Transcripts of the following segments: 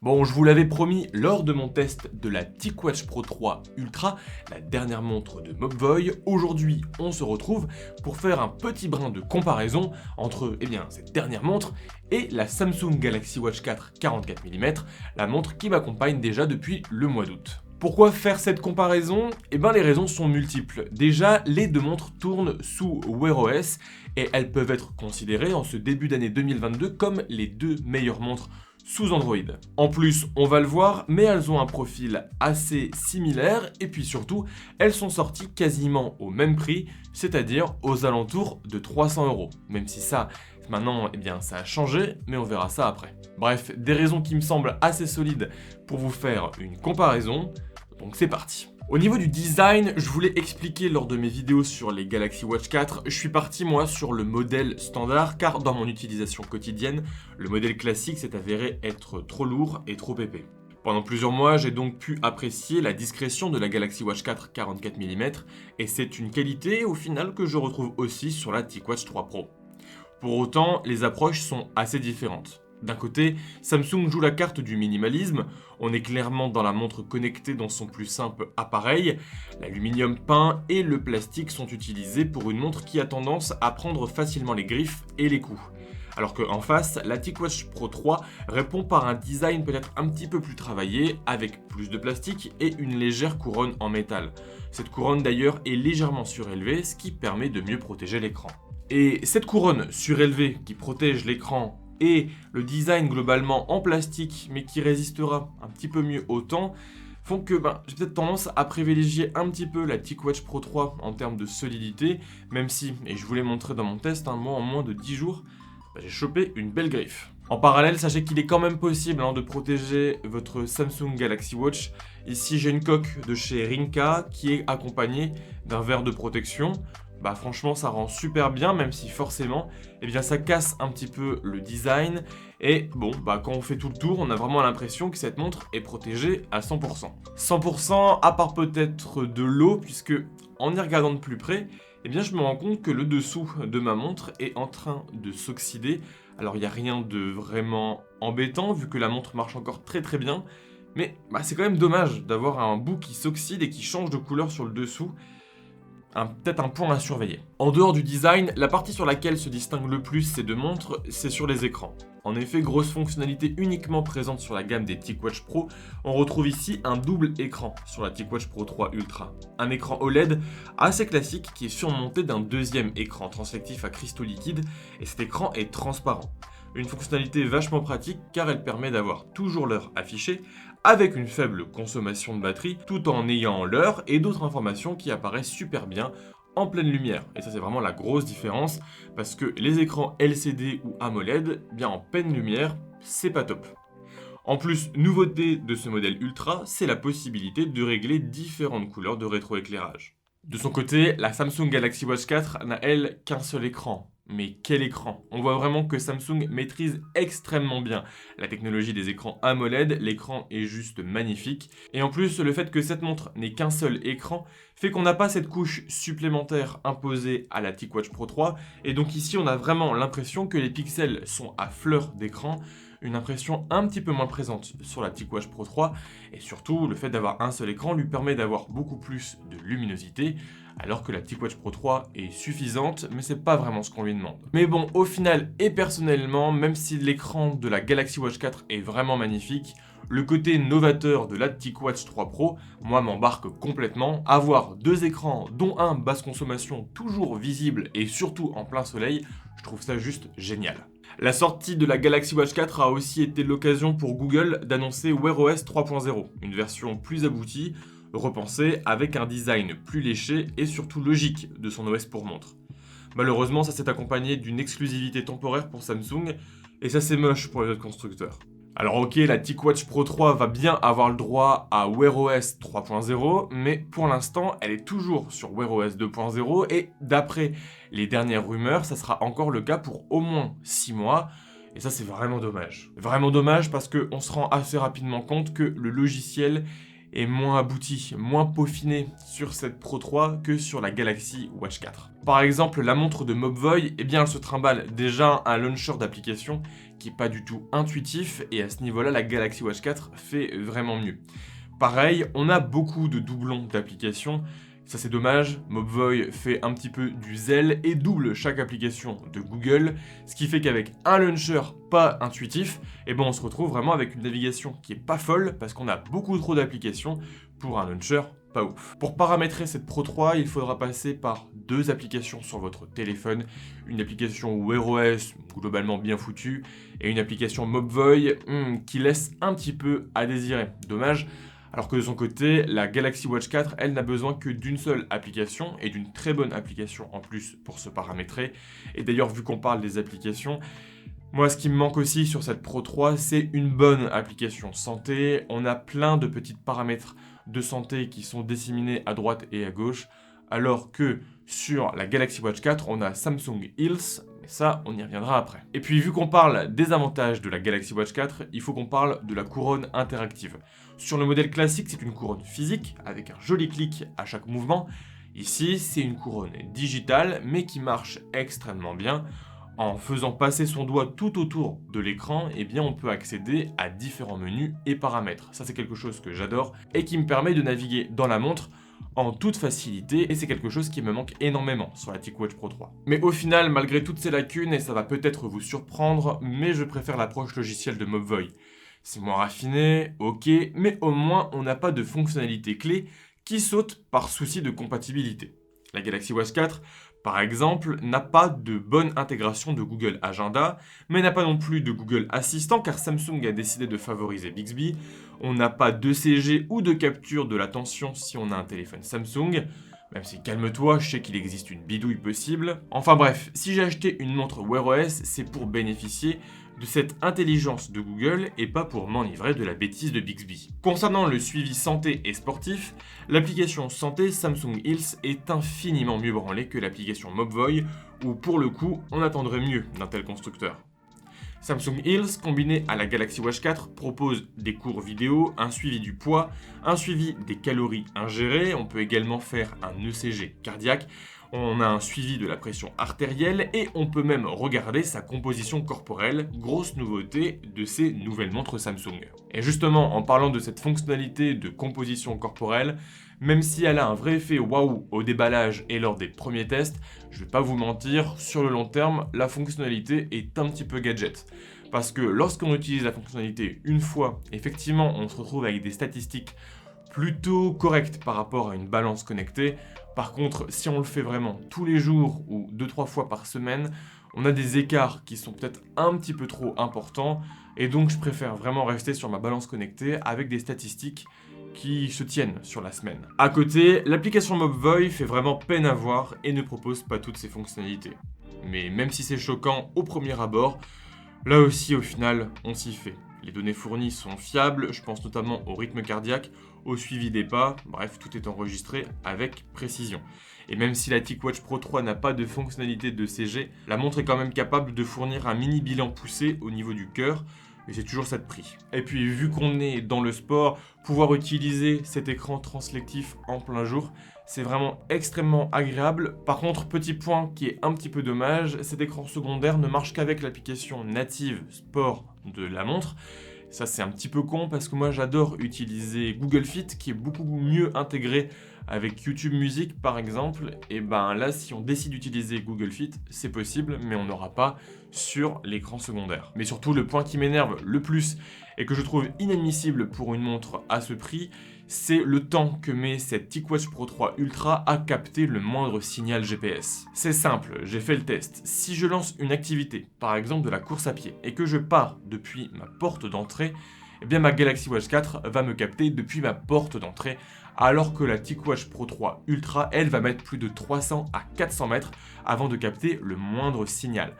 Bon, je vous l'avais promis lors de mon test de la TicWatch Pro 3 Ultra, la dernière montre de Mobvoi. Aujourd'hui, on se retrouve pour faire un petit brin de comparaison entre cette dernière montre et la Samsung Galaxy Watch 4 44 mm, la montre qui m'accompagne déjà depuis le mois d'août. Pourquoi faire cette comparaison? Les raisons sont multiples. Déjà, les deux montres tournent sous Wear OS et elles peuvent être considérées en ce début d'année 2022 comme les deux meilleures montres sous Android. En plus, on va le voir, mais elles ont un profil assez similaire et puis surtout, elles sont sorties quasiment au même prix, c'est-à-dire aux alentours de 300 €. Même si ça, maintenant, ça a changé, mais on verra ça après. Bref, des raisons qui me semblent assez solides pour vous faire une comparaison, donc c'est parti. Au niveau du design, je voulais expliquer lors de mes vidéos sur les Galaxy Watch 4, je suis parti moi sur le modèle standard car dans mon utilisation quotidienne, le modèle classique s'est avéré être trop lourd et trop épais. Pendant plusieurs mois, j'ai donc pu apprécier la discrétion de la Galaxy Watch 4 44 mm et c'est une qualité au final que je retrouve aussi sur la TicWatch 3 Pro. Pour autant, les approches sont assez différentes. D'un côté, Samsung joue la carte du minimalisme, on est clairement dans la montre connectée dans son plus simple appareil, l'aluminium peint et le plastique sont utilisés pour une montre qui a tendance à prendre facilement les griffes et les coups. Alors qu'en face, la TicWatch Pro 3 répond par un design peut-être un petit peu plus travaillé, avec plus de plastique et une légère couronne en métal. Cette couronne d'ailleurs est légèrement surélevée, ce qui permet de mieux protéger l'écran. Et cette couronne surélevée qui protège l'écran et le design globalement en plastique mais qui résistera un petit peu mieux au temps font que j'ai peut-être tendance à privilégier un petit peu la TicWatch Pro 3 en termes de solidité, même si, et je vous l'ai montré dans mon test, moi en moins de 10 jours, j'ai chopé une belle griffe. En parallèle, sachez qu'il est quand même possible de protéger votre Samsung Galaxy Watch. Ici, j'ai une coque de chez Rinka qui est accompagnée d'un verre de protection. Franchement, ça rend super bien, même si forcément, ça casse un petit peu le design. Et quand on fait tout le tour, on a vraiment l'impression que cette montre est protégée à 100%. 100% à part peut-être de l'eau, puisque en y regardant de plus près, je me rends compte que le dessous de ma montre est en train de s'oxyder. Alors il n'y a rien de vraiment embêtant, vu que la montre marche encore très très bien. Mais c'est quand même dommage d'avoir un bout qui s'oxyde et qui change de couleur sur le dessous. Peut-être un point à surveiller. En dehors du design, la partie sur laquelle se distinguent le plus ces deux montres, c'est sur les écrans. En effet, grosse fonctionnalité uniquement présente sur la gamme des TicWatch Pro, on retrouve ici un double écran sur la TicWatch Pro 3 Ultra. Un écran OLED assez classique qui est surmonté d'un deuxième écran transfectif à cristaux liquides, et cet écran est transparent. Une fonctionnalité vachement pratique car elle permet d'avoir toujours l'heure affichée avec une faible consommation de batterie tout en ayant l'heure et d'autres informations qui apparaissent super bien en pleine lumière. Et ça c'est vraiment la grosse différence parce que les écrans LCD ou AMOLED, en pleine lumière, c'est pas top. En plus, nouveauté de ce modèle Ultra, c'est la possibilité de régler différentes couleurs de rétroéclairage. De son côté, la Samsung Galaxy Watch 4 n'a elle qu'un seul écran. Mais quel écran! On voit vraiment que Samsung maîtrise extrêmement bien la technologie des écrans AMOLED, l'écran est juste magnifique. Et en plus, le fait que cette montre n'ait qu'un seul écran fait qu'on n'a pas cette couche supplémentaire imposée à la TicWatch Pro 3. Et donc ici, on a vraiment l'impression que les pixels sont à fleur d'écran, une impression un petit peu moins présente sur la TicWatch Pro 3. Et surtout, le fait d'avoir un seul écran lui permet d'avoir beaucoup plus de luminosité, alors que la TicWatch Pro 3 est suffisante, mais c'est pas vraiment ce qu'on lui demande. Mais bon, au final et personnellement, même si l'écran de la Galaxy Watch 4 est vraiment magnifique, le côté novateur de la TicWatch 3 Pro, moi, m'embarque complètement. Avoir deux écrans, dont un basse consommation, toujours visible et surtout en plein soleil, je trouve ça juste génial. La sortie de la Galaxy Watch 4 a aussi été l'occasion pour Google d'annoncer Wear OS 3.0, une version plus aboutie, repensée avec un design plus léché et surtout logique de son OS pour montre. Malheureusement, ça s'est accompagné d'une exclusivité temporaire pour Samsung, et ça c'est moche pour les autres constructeurs. Alors ok, la TicWatch Pro 3 va bien avoir le droit à Wear OS 3.0, mais pour l'instant, elle est toujours sur Wear OS 2.0, et d'après les dernières rumeurs, ça sera encore le cas pour au moins 6 mois, et ça c'est vraiment dommage. Vraiment dommage parce qu'on se rend assez rapidement compte que le logiciel est moins abouti, moins peaufiné sur cette Pro 3 que sur la Galaxy Watch 4. Par exemple, la montre de Mobvoi, eh bien elle se trimballe déjà un launcher d'application qui est pas du tout intuitif, et à ce niveau-là, la Galaxy Watch 4 fait vraiment mieux. Pareil, on a beaucoup de doublons d'applications. Ça c'est dommage, Mobvoi fait un petit peu du zèle et double chaque application de Google, ce qui fait qu'avec un launcher pas intuitif, eh ben on se retrouve vraiment avec une navigation qui est pas folle parce qu'on a beaucoup trop d'applications pour un launcher pas ouf. Pour paramétrer cette Pro 3, il faudra passer par deux applications sur votre téléphone, une application Wear OS globalement bien foutue et une application Mobvoi qui laisse un petit peu à désirer. Dommage. Alors que de son côté, la Galaxy Watch 4, elle n'a besoin que d'une seule application, et d'une très bonne application en plus pour se paramétrer. Et d'ailleurs, vu qu'on parle des applications, moi ce qui me manque aussi sur cette Pro 3, c'est une bonne application santé. On a plein de petits paramètres de santé qui sont disséminés à droite et à gauche, alors que sur la Galaxy Watch 4, on a Samsung Health. Ça, on y reviendra après. Et puis, vu qu'on parle des avantages de la Galaxy Watch 4, il faut qu'on parle de la couronne interactive. Sur le modèle classique, c'est une couronne physique, avec un joli clic à chaque mouvement. Ici, c'est une couronne digitale, mais qui marche extrêmement bien. En faisant passer son doigt tout autour de l'écran, eh bien, on peut accéder à différents menus et paramètres. Ça, c'est quelque chose que j'adore, et qui me permet de naviguer dans la montre en toute facilité, et c'est quelque chose qui me manque énormément sur la TicWatch Pro 3. Mais au final, malgré toutes ces lacunes, et ça va peut-être vous surprendre, mais je préfère l'approche logicielle de Mobvoi. C'est moins raffiné, ok, mais au moins on n'a pas de fonctionnalités clés qui sautent par souci de compatibilité. La Galaxy Watch 4, par exemple, n'a pas de bonne intégration de Google Agenda, mais n'a pas non plus de Google Assistant car Samsung a décidé de favoriser Bixby. On n'a pas d'ECG ou de capture de l'attention si on a un téléphone Samsung. Même si calme-toi, je sais qu'il existe une bidouille possible. Enfin bref, si j'ai acheté une montre Wear OS, c'est pour bénéficier de cette intelligence de Google et pas pour m'enivrer de la bêtise de Bixby. Concernant le suivi santé et sportif, l'application santé Samsung Health est infiniment mieux branlée que l'application Mobvoi, où pour le coup, on attendrait mieux d'un tel constructeur. Samsung Health, combiné à la Galaxy Watch 4, propose des cours vidéo, un suivi du poids, un suivi des calories ingérées, on peut également faire un ECG cardiaque, on a un suivi de la pression artérielle et on peut même regarder sa composition corporelle, grosse nouveauté de ces nouvelles montres Samsung. Et justement, en parlant de cette fonctionnalité de composition corporelle, même si elle a un vrai effet waouh au déballage et lors des premiers tests, je vais pas vous mentir, sur le long terme, la fonctionnalité est un petit peu gadget. Parce que lorsqu'on utilise la fonctionnalité une fois, effectivement, on se retrouve avec des statistiques plutôt correctes par rapport à une balance connectée. Par contre, si on le fait vraiment tous les jours ou 2-3 fois par semaine, on a des écarts qui sont peut-être un petit peu trop importants, et donc je préfère vraiment rester sur ma balance connectée avec des statistiques qui se tiennent sur la semaine. À côté, l'application Mobvoi fait vraiment peine à voir et ne propose pas toutes ses fonctionnalités. Mais même si c'est choquant au premier abord, là aussi au final, on s'y fait. Les données fournies sont fiables, je pense notamment au rythme cardiaque, au suivi des pas, bref, tout est enregistré avec précision. Et même si la TicWatch Pro 3 n'a pas de fonctionnalité de CG, la montre est quand même capable de fournir un mini bilan poussé au niveau du cœur, et c'est toujours ça de prix. Et puis vu qu'on est dans le sport, pouvoir utiliser cet écran translectif en plein jour, c'est vraiment extrêmement agréable. Par contre, petit point qui est un petit peu dommage, cet écran secondaire ne marche qu'avec l'application native sport de la montre. Ça c'est un petit peu con parce que moi j'adore utiliser Google Fit qui est beaucoup mieux intégré avec YouTube Music par exemple. Et ben là si on décide d'utiliser Google Fit c'est possible mais on n'aura pas sur l'écran secondaire. Mais surtout le point qui m'énerve le plus et que je trouve inadmissible pour une montre à ce prix, c'est le temps que met cette TicWatch Pro 3 Ultra à capter le moindre signal GPS. C'est simple, j'ai fait le test. Si je lance une activité, par exemple de la course à pied, et que je pars depuis ma porte d'entrée, eh bien ma Galaxy Watch 4 va me capter depuis ma porte d'entrée, alors que la TicWatch Pro 3 Ultra, elle, va mettre plus de 300 à 400 mètres avant de capter le moindre signal.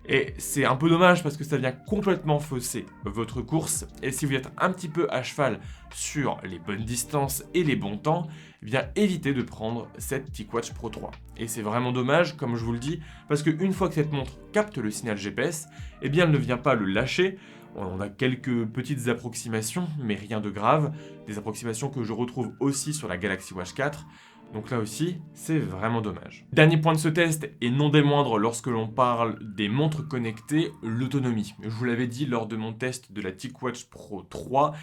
Et c'est un peu dommage parce que ça vient complètement fausser votre course. Et si vous êtes un petit peu à cheval sur les bonnes distances et les bons temps, eh bien évitez de prendre cette TicWatch Pro 3. Et c'est vraiment dommage, comme je vous le dis, parce qu'une fois que cette montre capte le signal GPS, eh bien elle ne vient pas le lâcher. On a quelques petites approximations, mais rien de grave. Des approximations que je retrouve aussi sur la Galaxy Watch 4. Donc là aussi, c'est vraiment dommage. Dernier point de ce test, et non des moindres lorsque l'on parle des montres connectées, l'autonomie. Je vous l'avais dit lors de mon test de la TicWatch Pro 3,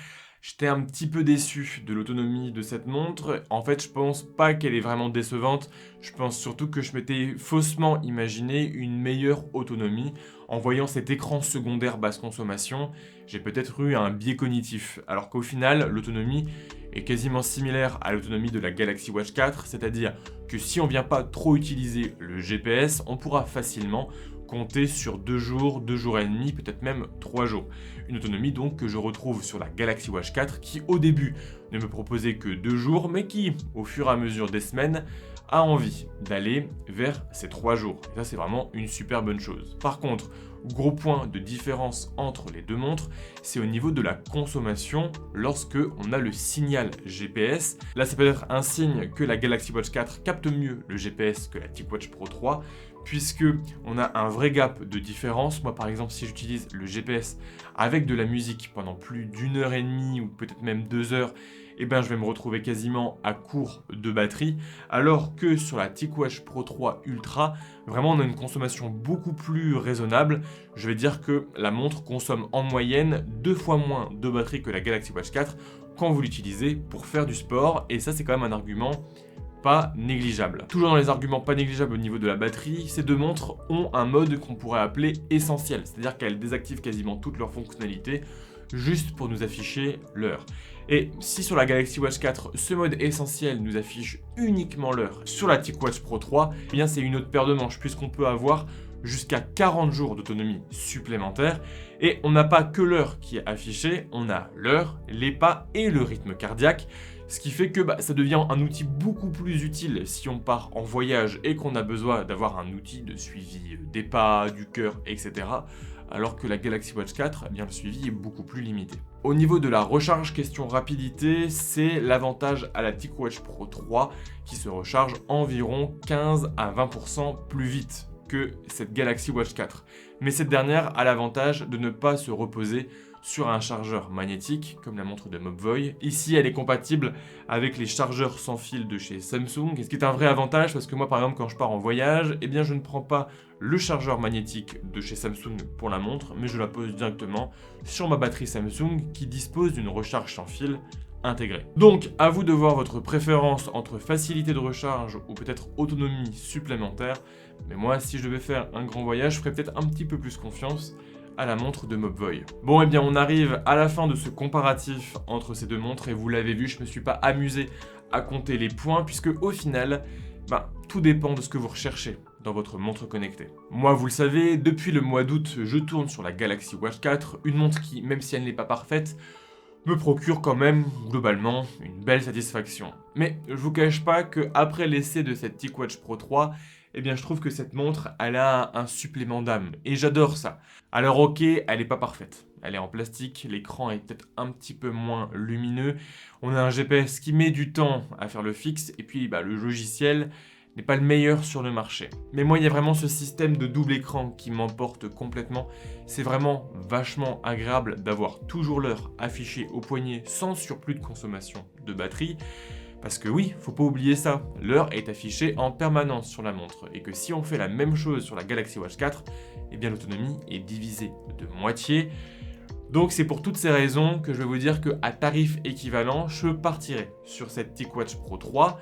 j'étais un petit peu déçu de l'autonomie de cette montre. En fait, je pense pas qu'elle est vraiment décevante. Je pense surtout que je m'étais faussement imaginé une meilleure autonomie. En voyant cet écran secondaire basse consommation, j'ai peut-être eu un biais cognitif. Alors qu'au final, l'autonomie est quasiment similaire à l'autonomie de la Galaxy Watch 4, c'est-à-dire que si on vient pas trop utiliser le GPS, on pourra facilement compter sur 2 jours, 2 jours et demi, peut-être même 3 jours. Une autonomie donc que je retrouve sur la Galaxy Watch 4 qui au début ne me proposait que 2 jours, mais qui, au fur et à mesure des semaines, a envie d'aller vers ces 3 jours. Et ça, c'est vraiment une super bonne chose. Par contre, gros point de différence entre les deux montres, c'est au niveau de la consommation lorsque on a le signal GPS. Là, c'est peut-être un signe que la Galaxy Watch 4 capte mieux le GPS que la TicWatch Pro 3, puisque on a un vrai gap de différence. Moi, par exemple, si j'utilise le GPS avec de la musique pendant plus d'1 heure et demie ou peut-être même 2 heures, eh ben, je vais me retrouver quasiment à court de batterie, alors que sur la TicWatch Pro 3 Ultra, vraiment on a une consommation beaucoup plus raisonnable. Je vais dire que la montre consomme en moyenne 2 fois moins de batterie que la Galaxy Watch 4 quand vous l'utilisez pour faire du sport, et ça c'est quand même un argument pas négligeable. Toujours dans les arguments pas négligeables au niveau de la batterie, ces deux montres ont un mode qu'on pourrait appeler essentiel, c'est-à-dire qu'elles désactivent quasiment toutes leurs fonctionnalités juste pour nous afficher l'heure. Et si sur la Galaxy Watch 4, ce mode essentiel nous affiche uniquement l'heure, sur la TicWatch Pro 3, eh bien c'est une autre paire de manches, puisqu'on peut avoir jusqu'à 40 jours d'autonomie supplémentaire, et on n'a pas que l'heure qui est affichée, on a l'heure, les pas et le rythme cardiaque, ce qui fait que ça devient un outil beaucoup plus utile si on part en voyage et qu'on a besoin d'avoir un outil de suivi des pas, du cœur, etc. Alors que la Galaxy Watch 4, eh bien, le suivi est beaucoup plus limité. Au niveau de la recharge, question rapidité, c'est l'avantage à la TicWatch Pro 3 qui se recharge environ 15 à 20% plus vite que cette Galaxy Watch 4. Mais cette dernière a l'avantage de ne pas se reposer sur un chargeur magnétique comme la montre de Mobvoi. Ici, elle est compatible avec les chargeurs sans fil de chez Samsung, ce qui est un vrai avantage parce que moi, par exemple, quand je pars en voyage, eh bien, je ne prends pas le chargeur magnétique de chez Samsung pour la montre, mais je la pose directement sur ma batterie Samsung qui dispose d'une recharge sans fil intégrée. Donc, à vous de voir votre préférence entre facilité de recharge ou peut-être autonomie supplémentaire, mais moi, si je devais faire un grand voyage, je ferais peut-être un petit peu plus confiance à la montre de Mobvoi. Bon, eh bien, on arrive à la fin de ce comparatif entre ces deux montres, et vous l'avez vu, je me suis pas amusé à compter les points, puisque au final, tout dépend de ce que vous recherchez dans votre montre connectée. Moi, vous le savez, depuis le mois d'août, je tourne sur la Galaxy Watch 4, une montre qui, même si elle n'est pas parfaite, me procure quand même, globalement, une belle satisfaction. Mais je vous cache pas que après l'essai de cette TicWatch Pro 3, eh bien je trouve que cette montre, elle a un supplément d'âme, et j'adore ça. Alors ok, elle n'est pas parfaite, elle est en plastique, l'écran est peut-être un petit peu moins lumineux, on a un GPS qui met du temps à faire le fixe, et puis le logiciel n'est pas le meilleur sur le marché. Mais moi, il y a vraiment ce système de double écran qui m'emporte complètement. C'est vraiment vachement agréable d'avoir toujours l'heure affichée au poignet sans surplus de consommation de batterie. Parce que oui, faut pas oublier ça, l'heure est affichée en permanence sur la montre, et que si on fait la même chose sur la Galaxy Watch 4, eh bien l'autonomie est divisée de moitié. Donc c'est pour toutes ces raisons que je vais vous dire qu'à tarif équivalent, je partirai sur cette TicWatch Pro 3,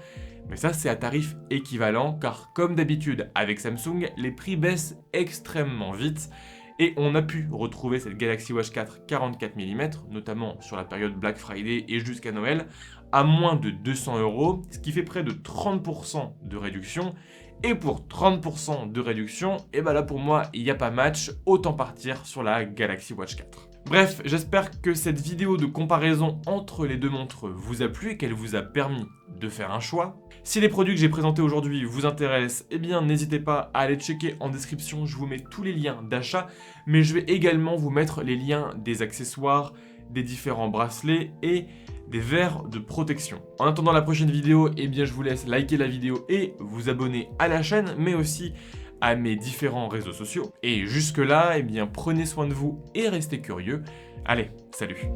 mais ça c'est à tarif équivalent, car comme d'habitude avec Samsung, les prix baissent extrêmement vite, et on a pu retrouver cette Galaxy Watch 4 44 mm, notamment sur la période Black Friday et jusqu'à Noël, à moins de 200 €, ce qui fait près de 30% de réduction. Et pour 30% de réduction, et là pour moi, il n'y a pas match, autant partir sur la Galaxy Watch 4. Bref, j'espère que cette vidéo de comparaison entre les deux montres vous a plu et qu'elle vous a permis de faire un choix. Si les produits que j'ai présentés aujourd'hui vous intéressent, eh bien n'hésitez pas à aller checker en description, je vous mets tous les liens d'achat, mais je vais également vous mettre les liens des accessoires, des différents bracelets et des verres de protection. En attendant la prochaine vidéo, eh bien je vous laisse liker la vidéo et vous abonner à la chaîne, mais aussi à mes différents réseaux sociaux. Et jusque-là, eh bien, prenez soin de vous et restez curieux. Allez, salut!